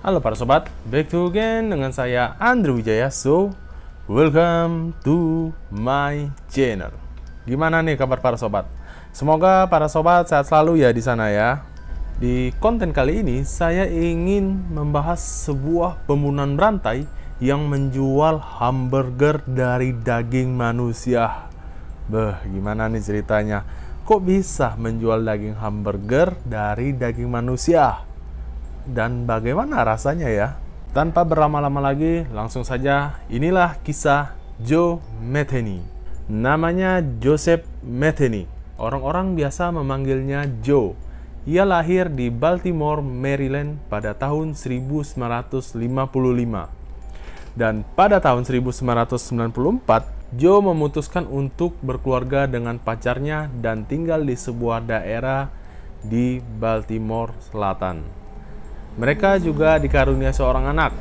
Halo para sobat, back to again dengan saya Andrew Wijaya. So, welcome to my channel. Gimana nih kabar para sobat? Semoga para sobat sehat selalu ya di sana ya. Di konten kali ini saya ingin membahas sebuah pembunuhan berantai yang menjual hamburger dari daging manusia. Gimana nih ceritanya? Kok bisa menjual daging hamburger dari daging manusia? Dan bagaimana rasanya ya? Tanpa berlama-lama lagi, langsung saja inilah kisah Joe Metheny. Namanya Joseph Metheny. Orang-orang biasa memanggilnya Joe. Ia lahir di Baltimore, Maryland pada tahun 1955. Dan pada tahun 1994, Joe memutuskan untuk berkeluarga dengan pacarnya dan tinggal di sebuah daerah di Baltimore Selatan. Mereka juga dikaruniai seorang anak.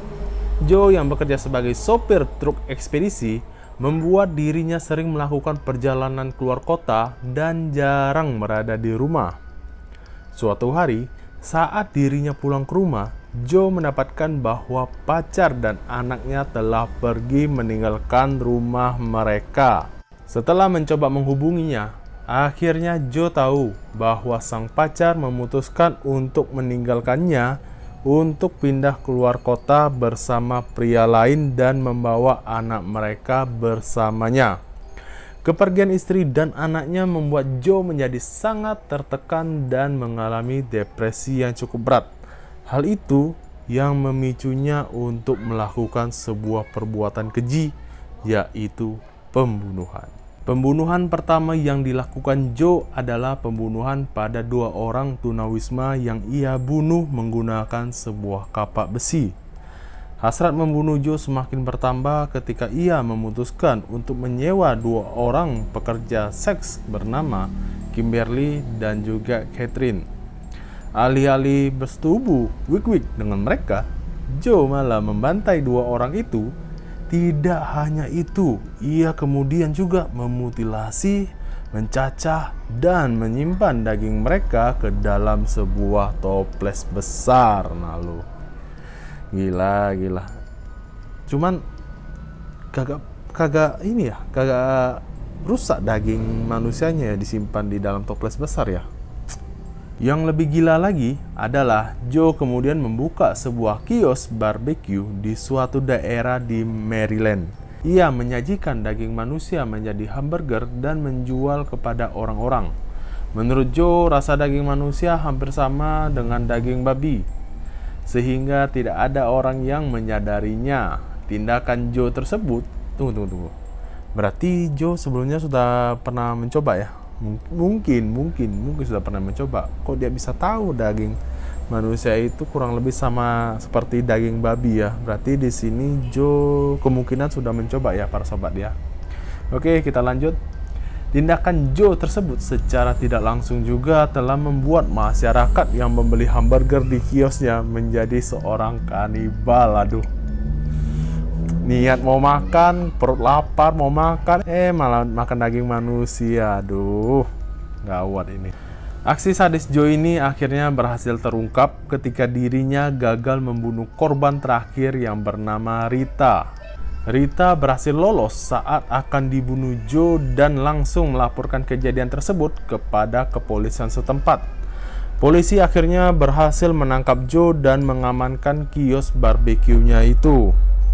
Joe yang bekerja sebagai sopir truk ekspedisi membuat dirinya sering melakukan perjalanan keluar kota dan jarang berada di rumah. Suatu hari, saat dirinya pulang ke rumah, Joe mendapatkan bahwa pacar dan anaknya telah pergi meninggalkan rumah mereka. Setelah mencoba menghubunginya, akhirnya Joe tahu bahwa sang pacar memutuskan untuk meninggalkannya untuk pindah keluar kota bersama pria lain dan membawa anak mereka bersamanya. Kepergian istri dan anaknya membuat Joe menjadi sangat tertekan dan mengalami depresi yang cukup berat. Hal itu yang memicunya untuk melakukan sebuah perbuatan keji, yaitu pembunuhan. Pembunuhan pertama yang dilakukan Joe adalah pembunuhan pada dua orang tunawisma yang ia bunuh menggunakan sebuah kapak besi. Hasrat membunuh Joe semakin bertambah ketika ia memutuskan untuk menyewa dua orang pekerja seks bernama Kimberly dan juga Catherine. Alih-alih bersetubuh wik-wik dengan mereka, Joe malah membantai dua orang itu. Tidak hanya itu, ia kemudian juga memutilasi, mencacah, dan menyimpan daging mereka ke dalam sebuah toples besar. Lalu, gila. Cuman kagak rusak daging manusianya ya disimpan di dalam toples besar ya. Yang lebih gila lagi adalah Joe kemudian membuka sebuah kios barbecue di suatu daerah di Maryland. Ia menyajikan daging manusia menjadi hamburger dan menjual kepada orang-orang. Menurut Joe, rasa daging manusia hampir sama dengan daging babi, sehingga tidak ada orang yang menyadarinya. Tindakan Joe tersebut, tunggu. Berarti Joe sebelumnya sudah pernah mencoba ya? Mungkin sudah pernah mencoba. Kok dia bisa tahu daging manusia itu kurang lebih sama seperti daging babi ya? Berarti di sini Joe kemungkinan sudah mencoba ya para sobat ya. Oke, kita lanjut. Tindakan Joe tersebut secara tidak langsung juga telah membuat masyarakat yang membeli hamburger di kiosnya menjadi seorang kanibal. Aduh. Niat mau makan, perut lapar mau makan, malah makan daging manusia. Aduh, gawat ini. Aksi sadis Joe ini akhirnya berhasil terungkap ketika dirinya gagal membunuh korban terakhir yang bernama Rita. Rita berhasil lolos saat akan dibunuh Joe dan langsung melaporkan kejadian tersebut kepada kepolisian setempat. Polisi akhirnya berhasil menangkap Joe dan mengamankan kios barbeque-nya itu.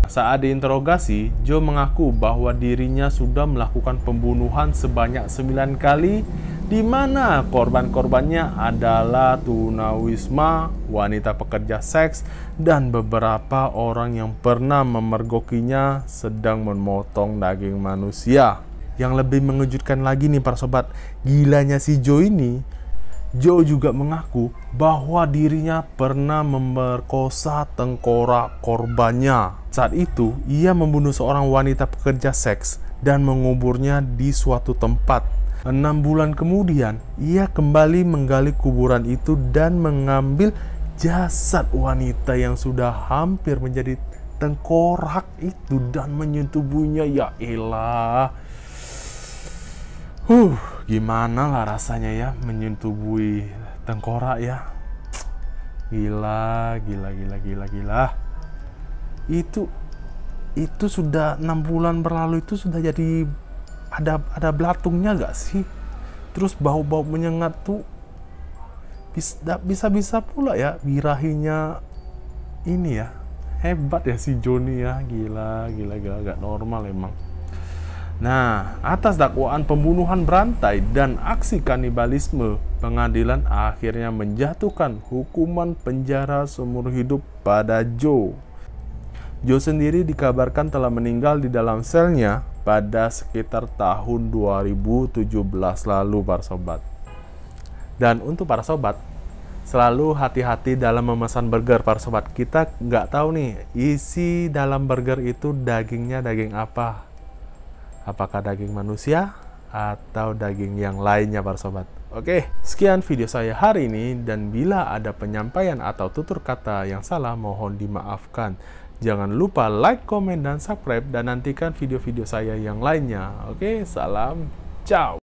Saat diinterogasi, Joe mengaku bahwa dirinya sudah melakukan pembunuhan sebanyak 9 kali, di mana korban-korbannya adalah tunawisma, wanita pekerja seks, dan beberapa orang yang pernah memergokinya sedang memotong daging manusia. Yang lebih mengejutkan lagi nih para sobat, gilanya si Joe ini, Joe juga mengaku bahwa dirinya pernah memerkosa tengkorak korbannya. Saat itu, ia membunuh seorang wanita pekerja seks dan menguburnya di suatu tempat. 6 bulan kemudian, ia kembali menggali kuburan itu dan mengambil jasad wanita yang sudah hampir menjadi tengkorak itu dan menyentuh tubuhnya. Ya elah. Gimana lah rasanya ya menyetubuhi tengkorak ya. Gila. Itu sudah 6 bulan berlalu, itu sudah jadi ada belatungnya gak sih? Terus bau-bau menyengat tuh bisa pula ya birahinya ini ya. Hebat ya si Joni ya, gila gak normal emang. Nah, atas dakwaan pembunuhan berantai dan aksi kanibalisme, pengadilan akhirnya menjatuhkan hukuman penjara seumur hidup pada Joe. Joe sendiri dikabarkan telah meninggal di dalam selnya pada sekitar tahun 2017 lalu, para sobat. Dan untuk para sobat, selalu hati-hati dalam memesan burger, para sobat. Kita nggak tahu nih, isi dalam burger itu dagingnya daging apa. Apakah daging manusia atau daging yang lainnya, para sobat. Oke, sekian video saya hari ini, dan bila ada penyampaian atau tutur kata yang salah mohon dimaafkan. Jangan lupa like, komen, dan subscribe, dan nantikan video-video saya yang lainnya. Oke, salam, ciao.